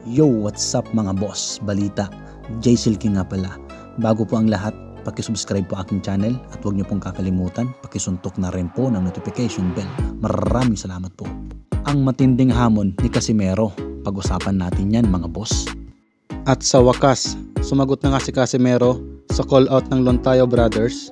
Yo, what's up mga boss? Balita, Jay Silky nga pala. Bago po ang lahat, pakisubscribe po aking channel at huwag niyo pong kakalimutan, pakisuntok na rin po ng notification bell. Maraming salamat po. Ang matinding hamon ni Casimero, pag-usapan natin yan mga boss. At sa wakas, sumagot na nga si Casimero sa call out ng Lontayo Brothers.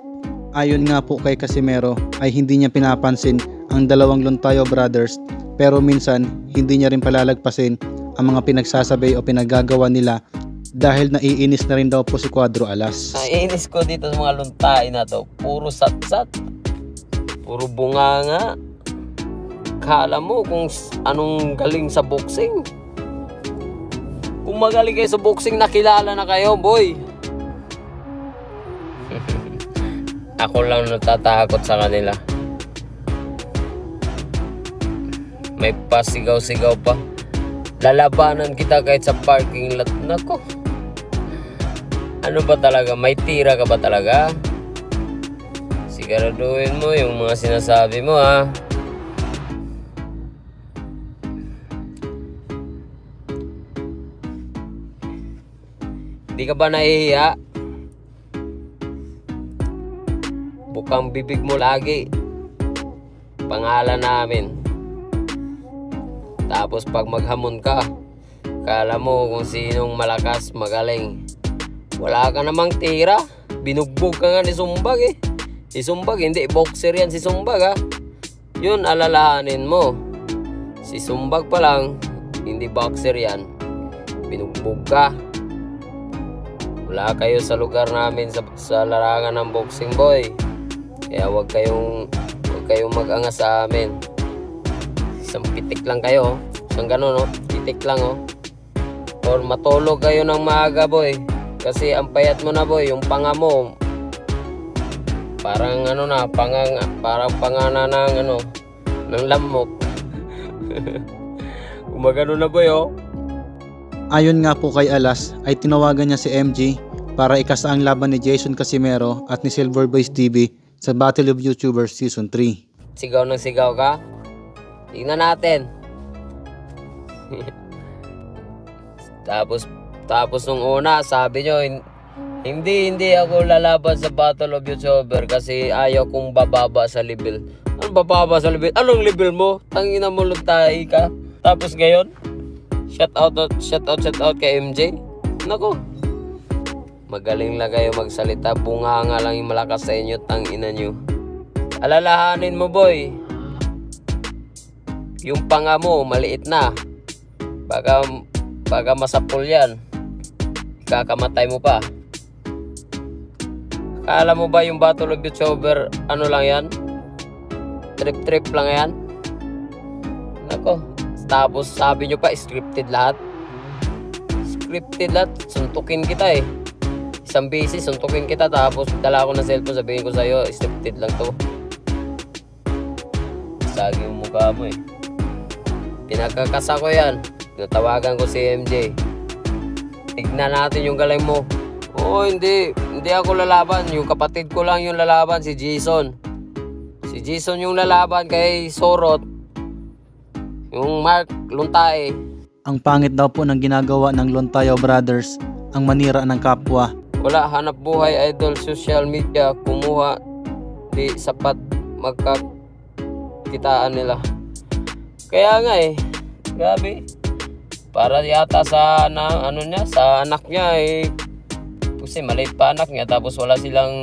Ayon nga po kay Casimero ay hindi niya pinapansin ang dalawang Lontayo Brothers, pero minsan hindi niya rin palalagpasin ang mga pinagsasabay o pinagagawa nila dahil naiinis na rin daw po si Cuadro Alas. Naiinis ko dito sa mga luntay na to. Puro satsat. Puro bunganga. Kala mo kung anong galing sa boxing. Kung magaling kayo sa boxing, nakilala na kayo, boy. Ako lang natatakot sa kanila. May pasigaw-sigaw pa. Lalabanan kita kahit sa parking lot. Nako. Ano ba talaga? May tira ka ba talaga? Siguraduhin mo yung mga sinasabi mo, ha? Hindi ka ba nahihiya? Bukang bibig mo lagi. Pangalan namin. Tapos pag maghamon ka, kala mo kung sinong malakas, magaling. Wala ka namang tira. Binugbog ka nga ni Sumbag eh. Si Sumbag, hindi boxer yan si Sumbag, ha. Yun, alalahanin mo. Si Sumbag pa lang, hindi boxer yan. Binugbog ka. Wala kayo sa lugar namin sa larangan ng boxing, boy. Kaya huwag kayong mag-angas sa amin. Isang pitik lang kayo, isang gano'n, no? Pitik lang, oh. Or matulog kayo ng maaga, boy. Kasi ang payat mo na, boy. Yung panga mo, parang ano na, parang pangana ng ng lamok. Gumagano na, boy, oh. Ayon nga po kay Alas ay tinawagan niya si MG para ikasa ang laban ni Jason Casimero at ni Silver Boys TV sa Battle of YouTubers Season 3. Sigaw ng sigaw ka? Tingnan natin. Tapos nung una, sabi nyo, hindi ako lalaban sa Battle of YouTuber kasi ayaw kong bababa sa level. Ano bababa sa level? Anong level mo? Tangina mo, luntay ka. Tapos ngayon, shout out kay MJ. Nako. Magaling lang kayo magsalita. Bunga nga lang yung malakas sa inyo, tangina nyo. Alalahanin mo, boy. Yung panga mo, maliit na. Baka masapul yan. Kakamatay mo pa. Kala mo ba yung Battle of YouTuber, ano lang yan? Trip lang yan? Nako. Tapos sabi nyo pa, scripted lahat. Scripted lahat. Suntukin kita eh. Isang beses, suntukin kita. Tapos dala ko ng cellphone, sabihin ko sa'yo, scripted lang to. Sagi yung mukha mo eh. Pinagkakasa ko yan. Natawagan ko si MJ. Tignan natin yung galing mo. Oo, hindi ako lalaban. Yung kapatid ko lang yung lalaban, si Jason. Si Jason yung lalaban kay Sorot. Yung Mark Lontae. Ang pangit daw po ng ginagawa ng Lontayo Brothers ang manira ng kapwa. Wala hanap buhay, idol, social media. Kumuha, di sapat magkakitaan nila. Kaya nga eh, grabe. Para yata sa sa anak niya eh. Kasi maliit pa anak niya tapos wala silang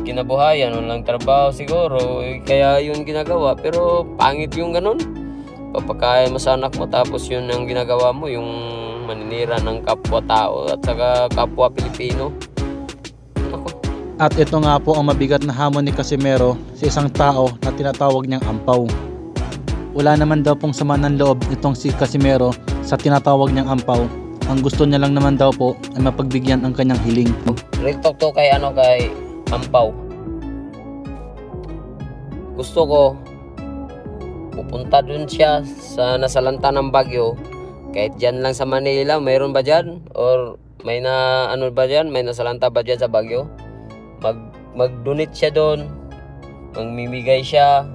kinabuhayan, walang trabaho siguro. Kaya yun ginagawa. Pero pangit yung ganun. Papakain mo sa anak mo tapos yun ang ginagawa mo, yung maninira ng kapwa-tao at saka kapwa Pilipino. Ako. At ito nga po ang mabigat na hamon ni Casimero sa isang tao na tinatawag niyang ampaw. Wala naman daw pong sama ng loob itong si Casimero sa tinatawag niyang ampaw. Ang gusto niya lang naman daw po ay mapagbigyan ang kanyang hiling. Real talk to kay ampaw. Gusto ko pupunta dun siya sa nasalanta ng bagyo. Kahit dyan lang sa Manila, mayroon ba dyan? Or may ba dyan? May nasalanta ba dyan sa bagyo? Mag-donate siya doon. Magmimigay siya.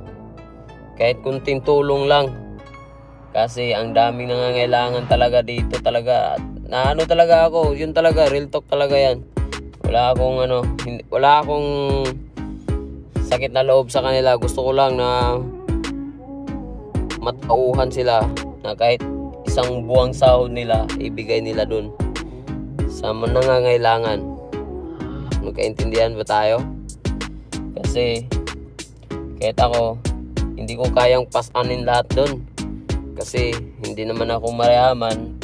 Kahit kunting tulong lang. Kasi ang daming nangangailangan talaga dito talaga. Na ano talaga ako, yun talaga, real talk talaga yan. Wala akong sakit na loob sa kanila. Gusto ko lang na matauhan sila na kahit isang buwang sahod nila, ibigay nila dun sa nangangailangan. Magkaintindihan ba tayo? Kasi kahit ako, hindi ko kayang pasanin lahat dun. Kasi hindi naman ako mayaman.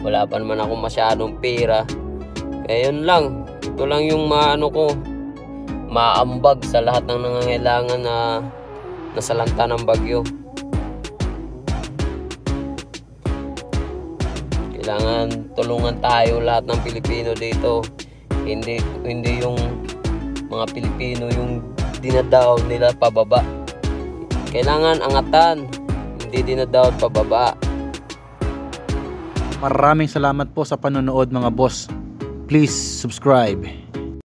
Wala pa naman ako masyadong pera. Kaya yun lang. Ito lang yung maambag sa lahat ng nangangailangan na nasalanta ng bagyo. Kailangan tulungan tayo lahat ng Pilipino dito. Hindi yung mga Pilipino yung dinadown nila pababa. Kailangan angatan, hindi dinadown pababa. Maraming salamat po sa panonood mga boss. Please subscribe.